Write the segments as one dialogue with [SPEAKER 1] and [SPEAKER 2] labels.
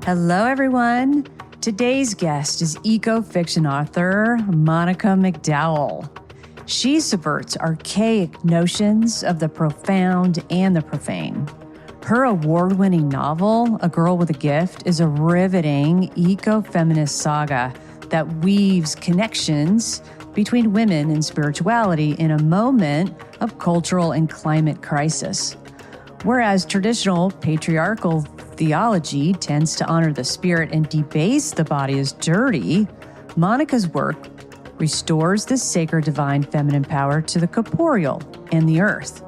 [SPEAKER 1] Hello, everyone. Today's guest is eco-fiction author Monica McDowell. She subverts archaic notions of the profound and the profane. Her award-winning novel, A Girl with a Gift, is a riveting eco-feminist saga that weaves connections between women and spirituality in a moment of cultural and climate crisis. Whereas traditional patriarchal theology tends to honor the spirit and debase the body as dirty, Monica's work restores the sacred divine feminine power to the corporeal and the earth.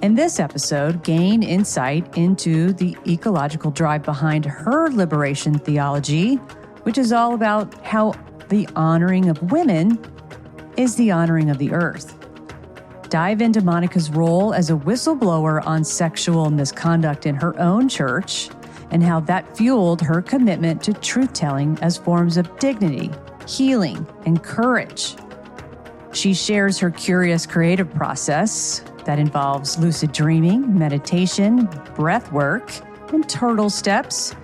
[SPEAKER 1] In this episode, gain insight into the ecological drive behind her liberation theology, which is all about how the honoring of women is the honoring of the earth. Dive into Monica's role as a whistleblower on sexual misconduct in her own church and how that fueled her commitment to truth-telling as forms of dignity, healing, and courage. She shares her curious creative process that involves lucid dreaming, meditation, breath work, and turtle steps.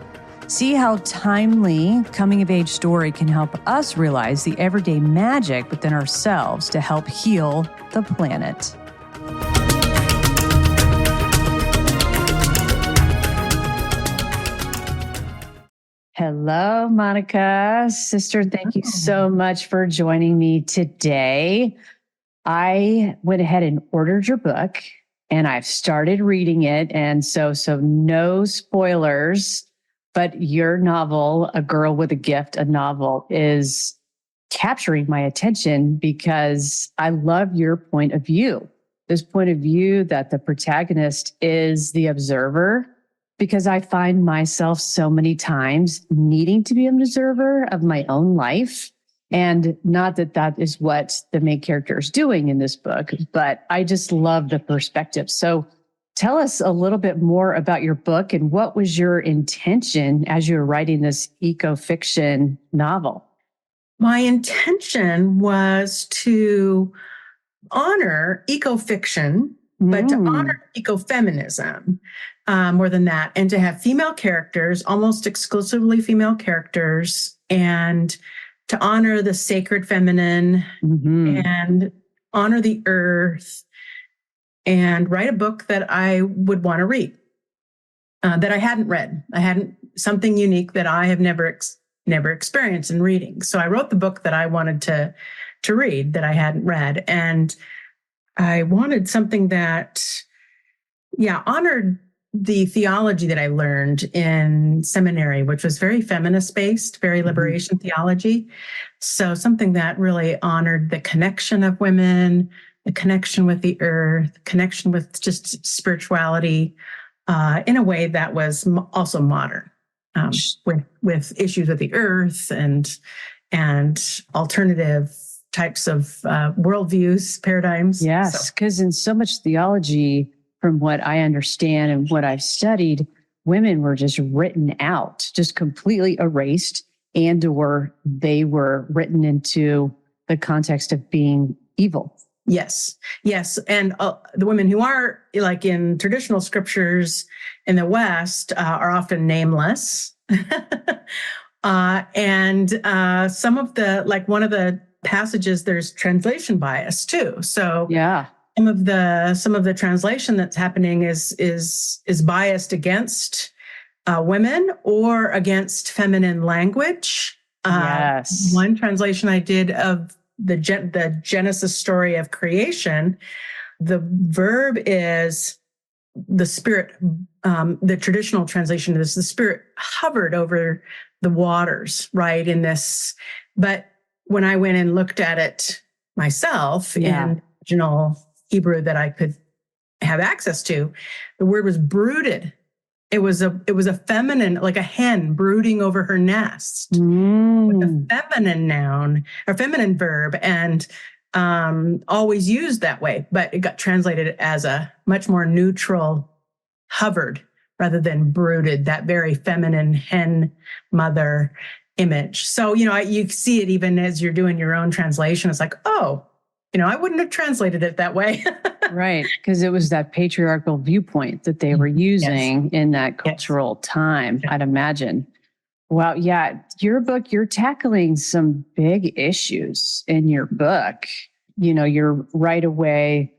[SPEAKER 1] See how timely coming-of-age story can help us realize the everyday magic within ourselves to help heal the planet. Hello, Monica. Sister, thank you so much for joining me today. I went ahead and ordered your book, and I've started reading it, and so no spoilers. But your novel, A Girl with a Gift, a novel, is capturing my attention because I love your point of view. This point of view that the protagonist is the observer, because I find myself so many times needing to be an observer of my own life. And not that that is what the main character is doing in this book, but I just love the perspective. So tell us a little bit more about your book and what was your intention as you were writing this eco-fiction novel?
[SPEAKER 2] My intention was to honor eco-fiction, but to honor ecofeminism more than that, and to have female characters, almost exclusively female characters, and to honor the sacred feminine and honor the earth, and write a book that I would want to read, that I hadn't read. Something unique that I have never experienced in reading. So I wrote the book that I wanted to read that I hadn't read. And I wanted something that, honored the theology that I learned in seminary, which was very feminist-based, very liberation theology. So something that really honored the connection of women, the connection with the earth, connection with just spirituality, in a way that was also modern, with issues with the earth and alternative types of worldviews, paradigms.
[SPEAKER 1] Yes, because in so much theology, from what I understand and what I've studied, women were just written out, just completely erased, and/or they were written into the context of being evil.
[SPEAKER 2] Yes. And the women who are, like in traditional scriptures in the West, are often nameless. And some of the, like one of the passages, there's translation bias too. So some of the translation that's happening is biased against women or against feminine language. One translation I did of the Genesis story of creation, the verb is the spirit. The traditional translation is the spirit hovered over the waters, right? In this, but when I went and looked at it myself in original Hebrew that I could have access to, the word was brooded. It was a feminine, like a hen brooding over her nest, with a feminine noun or feminine verb, and always used that way. But it got translated as a much more neutral hovered rather than brooded, that very feminine hen mother image. So, you see it even as you're doing your own translation. It's like, I wouldn't have translated it that way.
[SPEAKER 1] Right, because it was that patriarchal viewpoint that they were using in that cultural time, I'd imagine. Well, yeah, your book, you're tackling some big issues in your book. You're right away.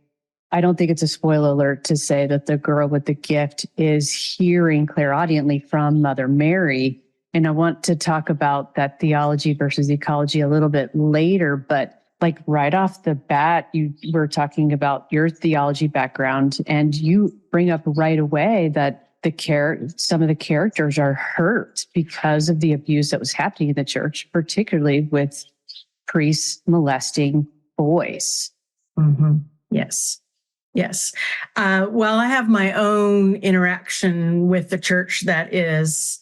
[SPEAKER 1] I don't think it's a spoiler alert to say that the girl with the gift is hearing clairaudiently from Mother Mary. And I want to talk about that theology versus ecology a little bit later. But like right off the bat, you were talking about your theology background, and you bring up right away that some of the characters are hurt because of the abuse that was happening in the church, particularly with priests molesting boys.
[SPEAKER 2] Mm-hmm. Yes. Well, I have my own interaction with the church that is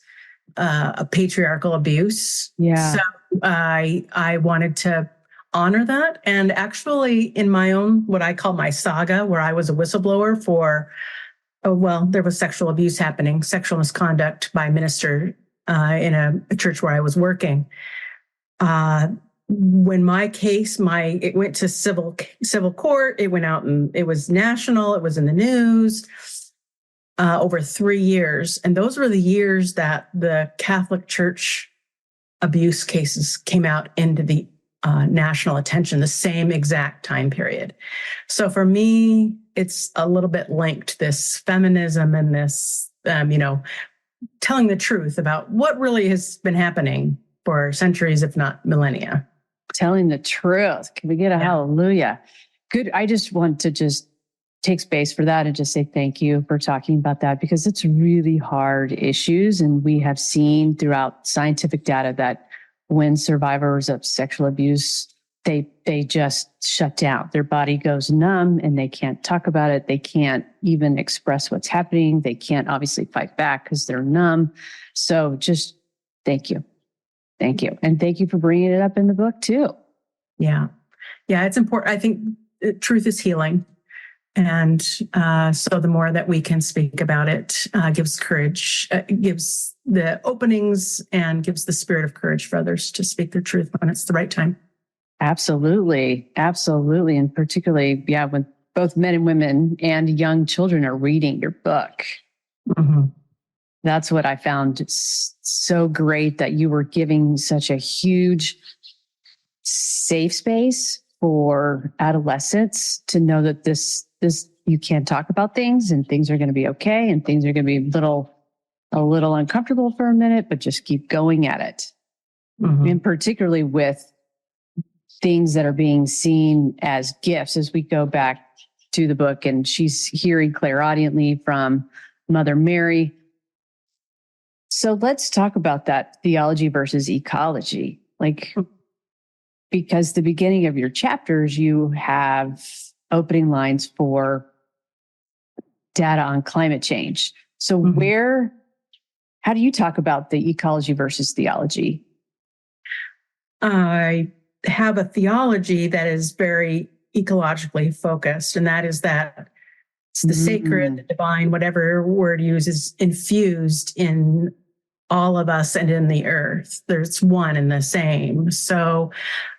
[SPEAKER 2] a patriarchal abuse.
[SPEAKER 1] Yeah.
[SPEAKER 2] So I wanted to honor that. And actually in my own, what I call my saga, where I was a whistleblower for, there was sexual abuse happening, sexual misconduct by a minister in a church where I was working. When my case, it went to civil court, it went out and it was national, it was in the news over 3 years. And those were the years that the Catholic Church abuse cases came out into the national attention, the same exact time period. So for me, it's a little bit linked, this feminism and this, telling the truth about what really has been happening for centuries, if not millennia.
[SPEAKER 1] Telling the truth. Can we get a hallelujah? Good. I just want to take space for that and just say thank you for talking about that, because it's really hard issues. And we have seen throughout scientific data that when survivors of sexual abuse, they just shut down. Their body goes numb and they can't talk about it. They can't even express what's happening. They can't obviously fight back because they're numb. So just thank you. Thank you. And thank you for bringing it up in the book too.
[SPEAKER 2] Yeah, it's important. I think truth is healing. And so the more that we can speak about it gives courage, gives the openings and gives the spirit of courage for others to speak their truth when it's the right time.
[SPEAKER 1] Absolutely. And particularly, when both men and women and young children are reading your book. Mm-hmm. That's what I found so great, that you were giving such a huge safe space for adolescents to know that this you can talk about things and things are going to be okay and things are going to be a little uncomfortable for a minute, but just keep going at it. Mm-hmm. And particularly with things that are being seen as gifts, as we go back to the book and she's hearing clairaudiently from Mother Mary. So let's talk about that theology versus ecology. Because the beginning of your chapters, you have opening lines for data on climate change. So mm-hmm. How do you talk about the ecology versus theology?
[SPEAKER 2] I have a theology that is very ecologically focused, and that is that it's the sacred, the divine, whatever word you use, is infused in all of us and in the earth. There's one and the same. So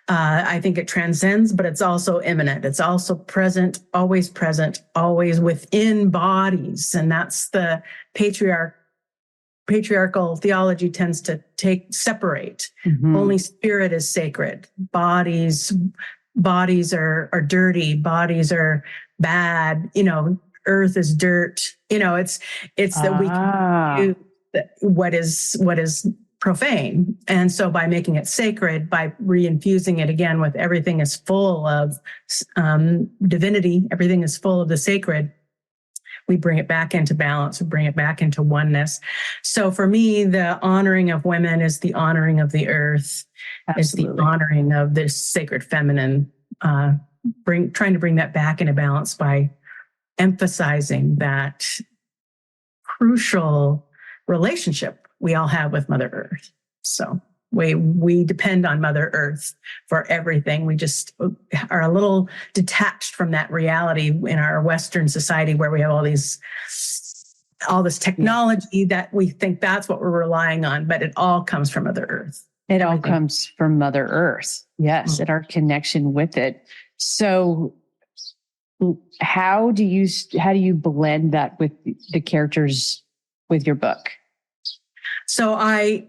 [SPEAKER 2] I think it transcends, but it's also immanent. It's also present, always within bodies. And that's the patriarchal theology tends to separate. Mm-hmm. Only spirit is sacred. Bodies are dirty. Bodies are bad. Earth is dirt. It's that we can do what is profane. And so by making it sacred, by reinfusing it again with everything is full of divinity, everything is full of the sacred, we bring it back into balance, we bring it back into oneness. So for me, the honoring of women is the honoring of the earth, Absolutely. Is the honoring of this sacred feminine, trying to bring that back into balance by emphasizing that crucial relationship we all have with Mother Earth. So we depend on Mother Earth for everything. We just are a little detached from that reality in our Western society, where we have all this technology that we think that's what we're relying on, but it all comes from Mother Earth.
[SPEAKER 1] It all comes from Mother Earth. Yes, and our connection with it. So how do you blend that with the characters with your book?
[SPEAKER 2] So I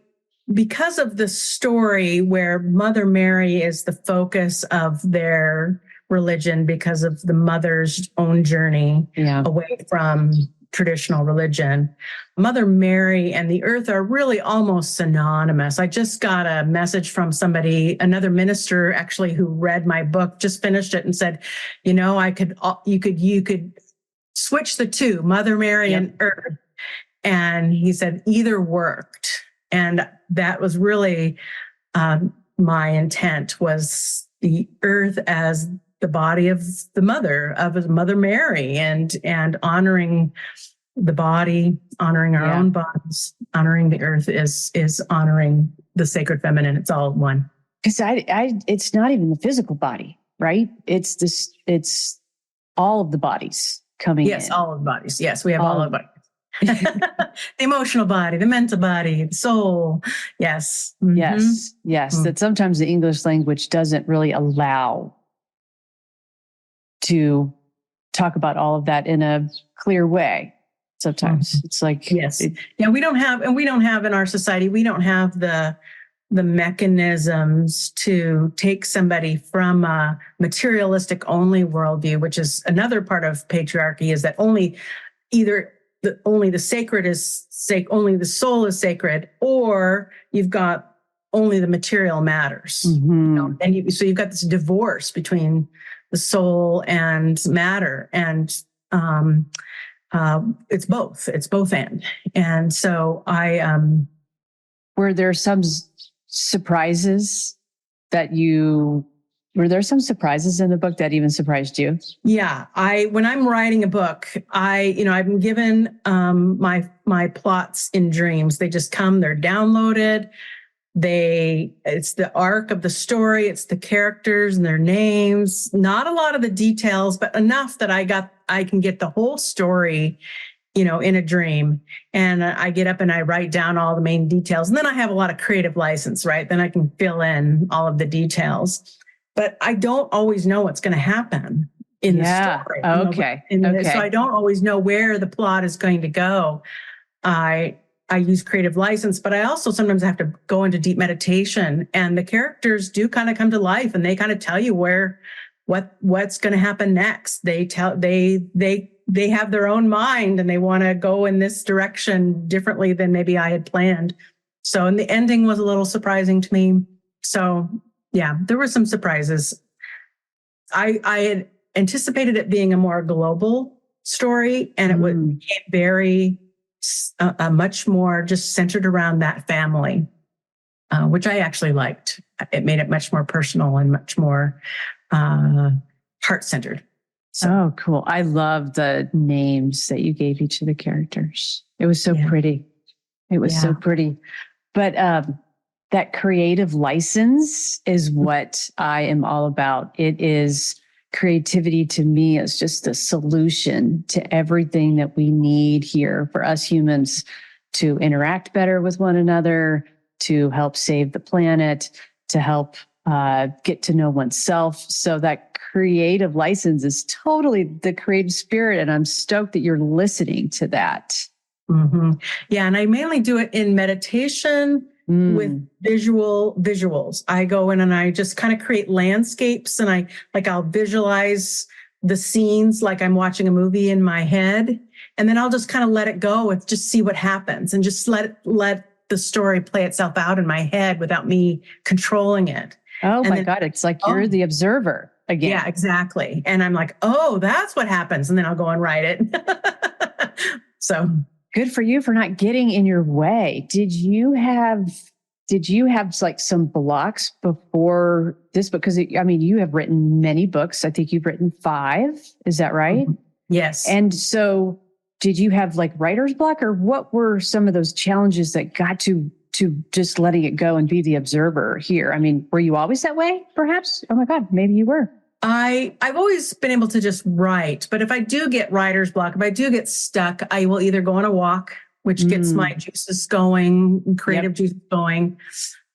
[SPEAKER 2] because of the story where Mother Mary is the focus of their religion, because of the mother's own journey away from traditional religion, Mother Mary and the earth are really almost synonymous. I just got a message from somebody, another minister actually, who read my book, just finished it, and said, you could switch the two, Mother Mary and earth. And he said either worked. And that was really my intent, was the earth as the body of the Mother Mary, and honoring the body, honoring our own bodies, honoring the earth is honoring the sacred feminine. It's all one.
[SPEAKER 1] Because it's not even the physical body, right? It's all of the bodies coming in.
[SPEAKER 2] Yes, all of the bodies. Yes, we have all of the bodies. The emotional body, the mental body, the soul. Yes. Mm-hmm.
[SPEAKER 1] Yes. That sometimes the English language doesn't really allow to talk about all of that in a clear way. Sometimes it's like,
[SPEAKER 2] we don't have in our society, we don't have the mechanisms to take somebody from a materialistic only worldview, which is another part of patriarchy, is that only the sacred is only the soul is sacred, or you've got only the material matters. And so you've got this divorce between the soul and matter, and it's both and so
[SPEAKER 1] were there some surprises in the book that even surprised you?
[SPEAKER 2] Yeah, when I'm writing a book, I've been given my plots in dreams. They just come, they're downloaded. It's the arc of the story, it's the characters and their names, not a lot of the details, but enough that I can get the whole story, in a dream. And I get up and I write down all the main details. And then I have a lot of creative license, right? Then I can fill in all of the details. But I don't always know what's going to happen in the story.
[SPEAKER 1] Okay.
[SPEAKER 2] So I don't always know where the plot is going to go. I use creative license, but I also sometimes have to go into deep meditation, and the characters do kind of come to life, and they kind of tell you what's going to happen next. They have their own mind, and they want to go in this direction differently than maybe I had planned. So, and the ending was a little surprising to me. So yeah, there were some surprises. I had anticipated it being a more global story, and it became very much more just centered around that family, which I actually liked. It made it much more personal and much more heart-centered. So.
[SPEAKER 1] Oh, cool. I love the names that you gave each of the characters. It was so pretty. It was so pretty. But that creative license is what I am all about. It is creativity to me is just the solution to everything that we need here for us humans to interact better with one another, to help save the planet, to help get to know oneself. So that creative license is totally the creative spirit. And I'm stoked that you're listening to that.
[SPEAKER 2] Mm-hmm. Yeah. And I mainly do it in meditation with visuals. I go in and I just kind of create landscapes, and I'll visualize the scenes like I'm watching a movie in my head. And then I'll just kind of let it go and just see what happens, and just let the story play itself out in my head without me controlling it.
[SPEAKER 1] Oh my God. It's like you're the observer again.
[SPEAKER 2] Yeah, exactly. And I'm like, oh, that's what happens. And then I'll go and write it. So
[SPEAKER 1] good for you for not getting in your way. Did you have like some blocks before this? Because you have written many books. I think you've written 5. Is that right?
[SPEAKER 2] Mm-hmm. Yes.
[SPEAKER 1] And so did you have like writer's block, or what were some of those challenges that got to just letting it go and be the observer here? Were you always that way, perhaps? Oh my God, maybe you were.
[SPEAKER 2] I've always been able to just write, but if I do get writer's block, if I do get stuck, I will either go on a walk, which gets my juices going, creative juices going.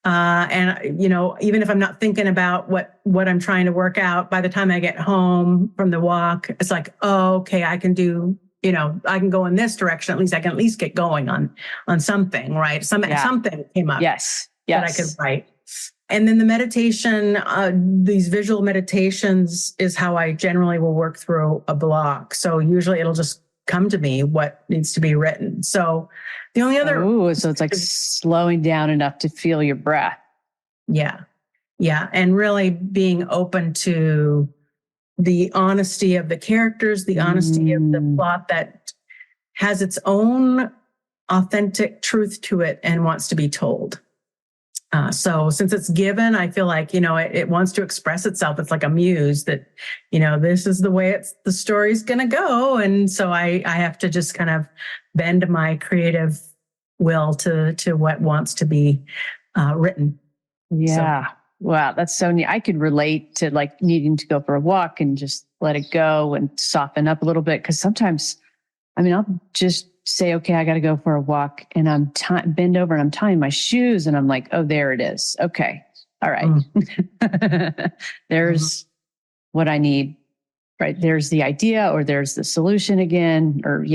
[SPEAKER 2] And even if I'm not thinking about what I'm trying to work out, by the time I get home from the walk, it's like, oh, okay, I can do I can go in this direction. At least I can at least get going on something, right? Something came up.
[SPEAKER 1] Yes.
[SPEAKER 2] That I could write. And then the meditation, these visual meditations is how I generally will work through a block. So usually it'll just come to me what needs to be written. So the only other...
[SPEAKER 1] so it's like slowing down enough to feel your breath.
[SPEAKER 2] Yeah. Yeah. And really being open to the honesty of the characters, the honesty of the plot that has its own authentic truth to it and wants to be told. So since it's given, I feel like, it wants to express itself. It's like a muse that, this is the way the story's going to go. And so I have to just kind of bend my creative will to what wants to be written.
[SPEAKER 1] Yeah. So, wow. That's so neat. I could relate to like needing to go for a walk and just let it go and soften up a little bit. Cause sometimes, I'll just say, okay, I got to go for a walk, and I'm bend over and I'm tying my shoes and I'm like, oh, there it is. Okay. All right. There's what I need, right? There's the idea, or there's the solution again, or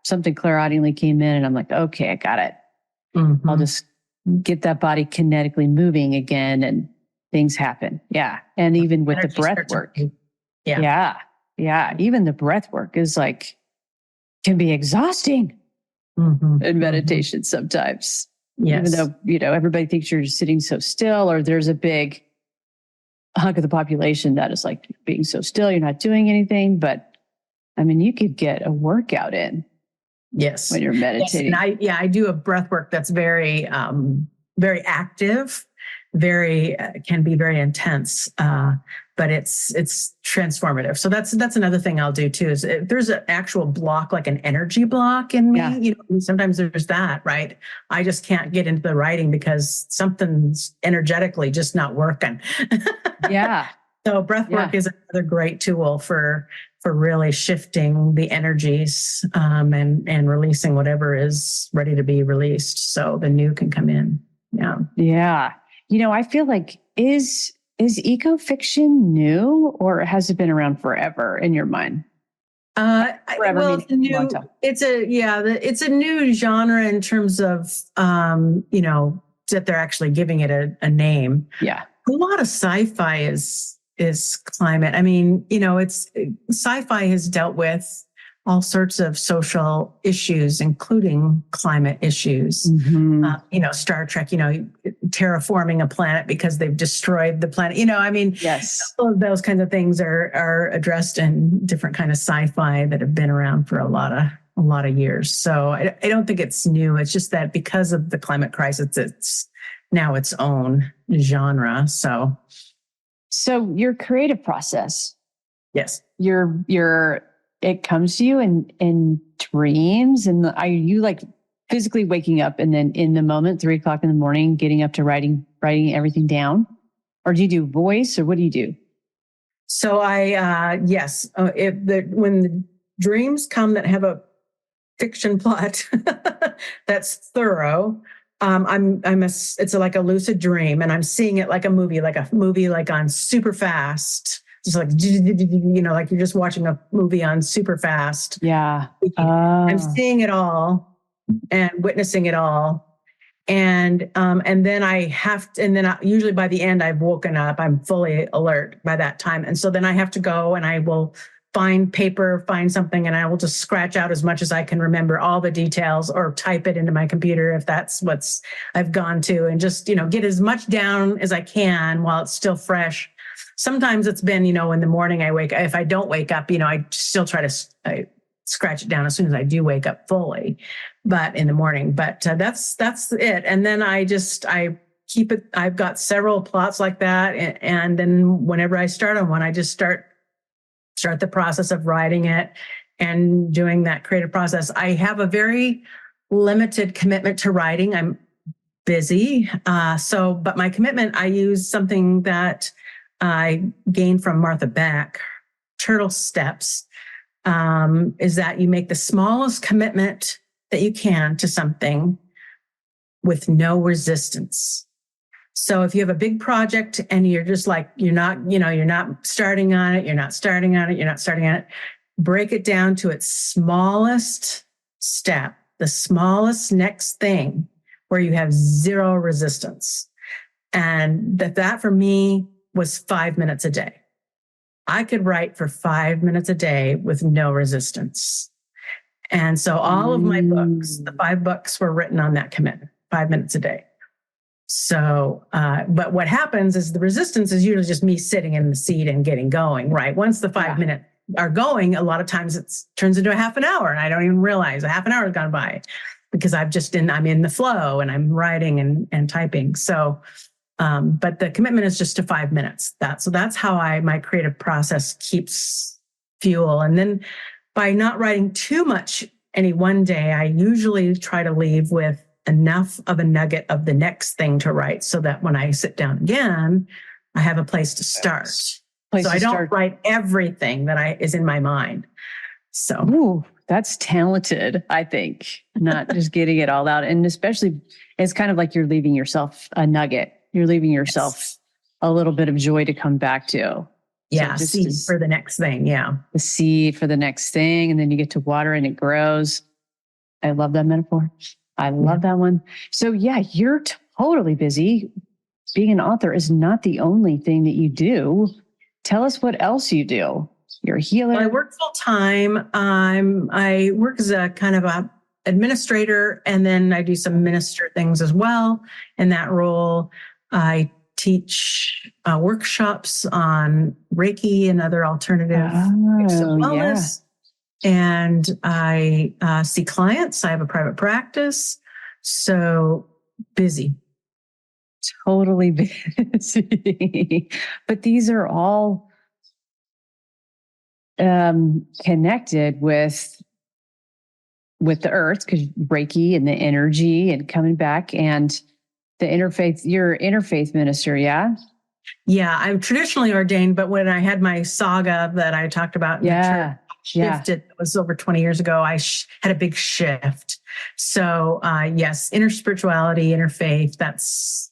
[SPEAKER 1] something clairaudiently came in and I'm like, okay, I got it. I'll just get that body kinetically moving again and things happen. Yeah. And even with the breath work. Yeah. Even the breath work is like, can be exhausting in meditation sometimes.
[SPEAKER 2] Yes.
[SPEAKER 1] Even though, everybody thinks you're just sitting so still, or there's a big hunk of the population that is like being so still, you're not doing anything. But you could get a workout in.
[SPEAKER 2] Yes.
[SPEAKER 1] When you're meditating.
[SPEAKER 2] Yes, and I do a breath work that's very, very active, can be very intense. But it's transformative. So that's another thing I'll do too, is if there's an actual block, like an energy block in me, sometimes there's that, right? I just can't get into the writing because something's energetically just not working.
[SPEAKER 1] Yeah.
[SPEAKER 2] So breath work is another great tool for really shifting the energies, and releasing whatever is ready to be released. So the new can come in. Yeah.
[SPEAKER 1] Yeah. I feel like is ecofiction new, or has it been around forever in your mind?
[SPEAKER 2] Forever, it's a new genre in terms of, that they're actually giving it a name.
[SPEAKER 1] Yeah.
[SPEAKER 2] A lot of sci-fi is climate. It's sci-fi has dealt with all sorts of social issues, including climate issues. Star Trek, terraforming a planet because they've destroyed the planet.
[SPEAKER 1] Yes.
[SPEAKER 2] All of those kinds of things are addressed in different kind of sci-fi that have been around for a lot of years. So I don't think it's new. It's just that because of the climate crisis, it's now its own genre. So
[SPEAKER 1] your creative process.
[SPEAKER 2] Yes.
[SPEAKER 1] It comes to you in dreams, and are you like physically waking up and then in the moment, 3:00 in the morning, getting up to writing everything down? Or do you do voice, or what do you do?
[SPEAKER 2] So when the dreams come that have a fiction plot that's thorough, it's like a lucid dream, and I'm seeing it like a movie like on super fast. Just like, like you're just watching a movie on super fast.
[SPEAKER 1] Yeah.
[SPEAKER 2] I'm seeing it all and witnessing it all. And then usually by the end I've woken up, I'm fully alert by that time. And so then I have to go and I will find something, and I will just scratch out as much as I can remember all the details, or type it into my computer if that's what's I've gone to, and just, get as much down as I can while it's still fresh. Sometimes it's been, in the morning if I don't wake up, I still try to scratch it down as soon as I do wake up fully, but in the morning, that's it. And then I keep it. I've got several plots like that. And then whenever I start on one, I just start the process of writing it and doing that creative process. I have a very limited commitment to writing. I'm busy. But my commitment, I use something that I gained from Martha Beck, Turtle Steps, is that you make the smallest commitment that you can to something with no resistance. So if you have a big project and you're just like, you're not starting on it, break it down to its smallest step, the smallest next thing where you have zero resistance. And that for me was 5 minutes a day. I could write for 5 minutes a day with no resistance. And so all of my books, the 5 books, were written on that commitment, 5 minutes a day. So, but what happens is the resistance is usually just me sitting in the seat and getting going, right? Once the 5 minutes are going, a lot of times it turns into a half an hour and I don't even realize a half an hour has gone by because I'm in the flow and I'm writing and typing. So, but the commitment is just to 5 minutes. So that's how my creative process keeps fuel. And then by not writing too much any one day, I usually try to leave with enough of a nugget of the next thing to write so that when I sit down again, I have a place to start. So I don't write everything that is in my mind. So
[SPEAKER 1] ooh, that's talented, I think, not just getting it all out. And especially, it's kind of like you're leaving yourself a nugget. You're leaving yourself a little bit of joy to come back to.
[SPEAKER 2] Yeah,
[SPEAKER 1] so
[SPEAKER 2] seed for the next thing. Yeah.
[SPEAKER 1] The seed for the next thing. And then you get to water and it grows. I love that metaphor. I love that one. So yeah, you're totally busy. Being an author is not the only thing that you do. Tell us what else you do. You're a healer.
[SPEAKER 2] Well, I work full time. I work as a kind of a administrator, and then I do some minister things as well. In that role, I teach workshops on Reiki and other alternative types of wellness. And I see clients. I have a private practice. So busy.
[SPEAKER 1] Totally busy. But these are all connected with the earth, because Reiki and the energy and coming back and the interfaith. You're interfaith minister, yeah?
[SPEAKER 2] Yeah, I'm traditionally ordained, but when I had my saga that I talked about in the church, shifted. It was over 20 years ago. I had a big shift. So yes, interspirituality, interfaith, that's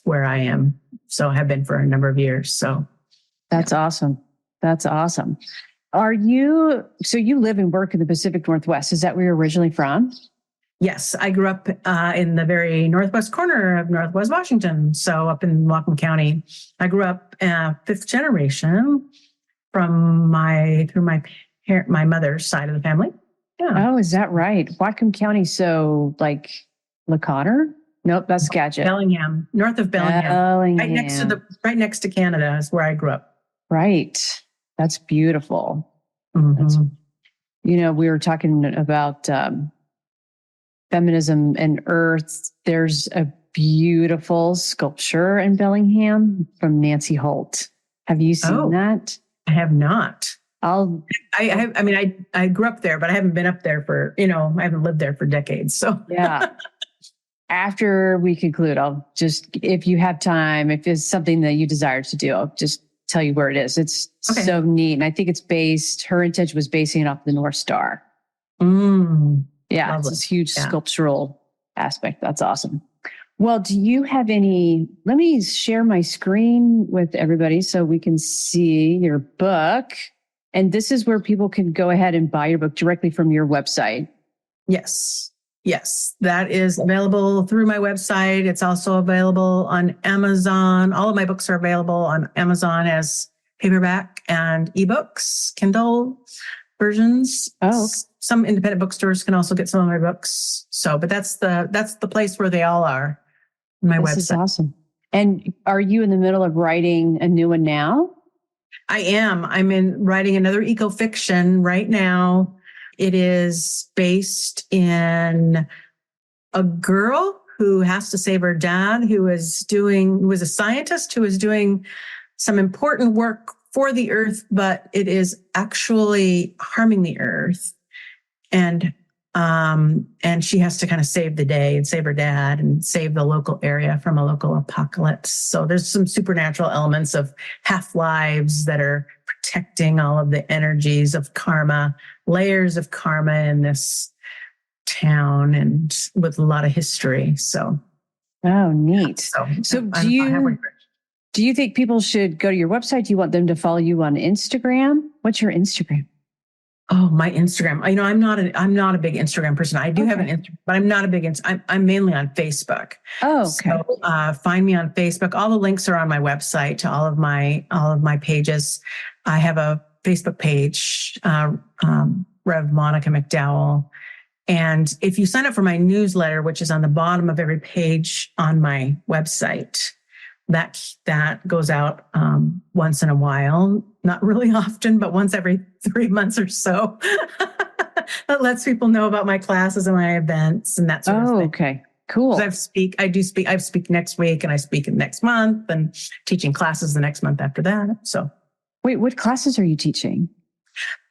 [SPEAKER 2] where I am. So I have been for a number of years. So
[SPEAKER 1] that's awesome. That's awesome. So you live and work in the Pacific Northwest. Is that where you're originally from?
[SPEAKER 2] Yes, I grew up in the very northwest corner of Northwest Washington. So up in Whatcom County. I grew up 5th generation from my mother's side of the family. Yeah.
[SPEAKER 1] Oh, is that right? Whatcom County. So like LaConner? Nope, that's Skagit.
[SPEAKER 2] Bellingham, north of Bellingham. Right next to Canada is where I grew up.
[SPEAKER 1] Right. That's beautiful.
[SPEAKER 2] Mm-hmm.
[SPEAKER 1] We were talking about feminism and earth. There's a beautiful sculpture in Bellingham from Nancy Holt. Have you seen that?
[SPEAKER 2] I have not. I grew up there, but I haven't been up there for, I haven't lived there for decades. So
[SPEAKER 1] yeah. After we conclude, I'll just, if you have time, if it's something that you desire to do, I'll just tell you where it is. It's so neat. And I think her intention was basing it off the North Star. Yeah.
[SPEAKER 2] Lovely.
[SPEAKER 1] It's this huge sculptural aspect. That's awesome. Well, do you have let me share my screen with everybody so we can see your book. And this is where people can go ahead and buy your book directly from your website.
[SPEAKER 2] Yes, that is available through my website. It's also available on Amazon. All of my books are available on Amazon as paperback and ebooks, Kindle versions.
[SPEAKER 1] Oh,
[SPEAKER 2] some independent bookstores can also get some of my books. So, but that's the place where they all are. My website.
[SPEAKER 1] This is awesome. And are you in the middle of writing a new one now?
[SPEAKER 2] I am. I'm writing another eco-fiction right now. It is based in a girl who has to save her dad, who was a scientist who was doing some important work for the earth, but it is actually harming the earth. And she has to kind of save the day and save her dad and save the local area from a local apocalypse. So there's some supernatural elements of half-lives that are protecting all of the energies of karma, layers of karma in this town, and with a lot of history. So,
[SPEAKER 1] oh, neat.
[SPEAKER 2] So do you?
[SPEAKER 1] Do you think people should go to your website? Do you want them to follow you on Instagram? What's your Instagram?
[SPEAKER 2] Oh, my Instagram. I'm not a big Instagram person. I do have an Instagram, but I'm not a big I'm mainly on Facebook.
[SPEAKER 1] Oh, okay.
[SPEAKER 2] So find me on Facebook. All the links are on my website to all of my pages. I have a Facebook page, Rev Monica McDowell. And if you sign up for my newsletter, which is on the bottom of every page on my website, that goes out once in a while, not really often, but once every 3 months or so. That lets people know about my classes and my events and that sort of thing.
[SPEAKER 1] Okay, cool.
[SPEAKER 2] I speak next week and I speak next month and teaching classes the next month after that. So,
[SPEAKER 1] wait, what classes are you teaching?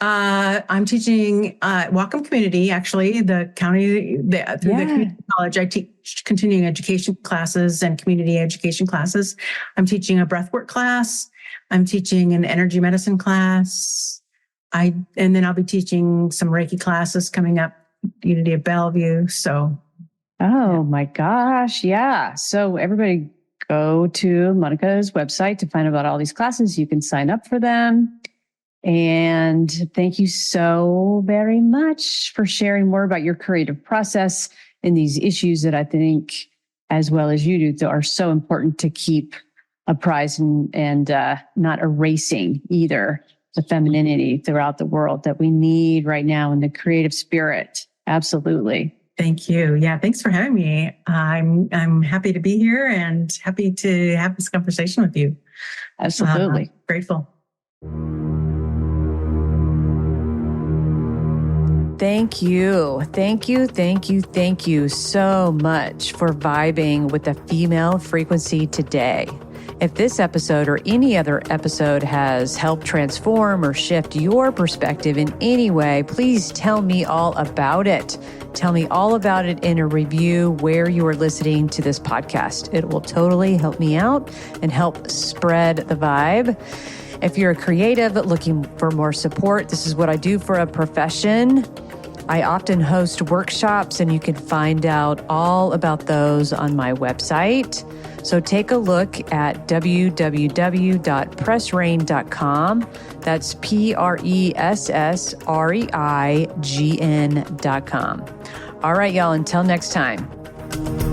[SPEAKER 2] I'm teaching Whatcom Community, actually, the community college. I teach continuing education classes and community education classes. I'm teaching a breathwork class. I'm teaching an energy medicine class. And then I'll be teaching some Reiki classes coming up, Unity of Bellevue. So,
[SPEAKER 1] my gosh, yeah. So everybody go to Monica's website to find out about all these classes. You can sign up for them. And thank you so very much for sharing more about your creative process and these issues that I think, as well as you do, are so important to keep apprised and not erasing either the femininity throughout the world that we need right now in the creative spirit. Absolutely.
[SPEAKER 2] Thank you. Yeah, thanks for having me. I'm happy to be here and happy to have this conversation with you.
[SPEAKER 1] Absolutely.
[SPEAKER 2] Grateful.
[SPEAKER 1] Thank you so much for vibing with the female frequency today. If this episode or any other episode has helped transform or shift your perspective in any way, please tell me all about it. Tell me all about it in a review where you are listening to this podcast. It will totally help me out and help spread the vibe. If you're a creative looking for more support, this is what I do for a profession. I often host workshops, and you can find out all about those on my website. So take a look at www.pressreign.com. That's PRESSREIGN.com. All right, y'all, until next time.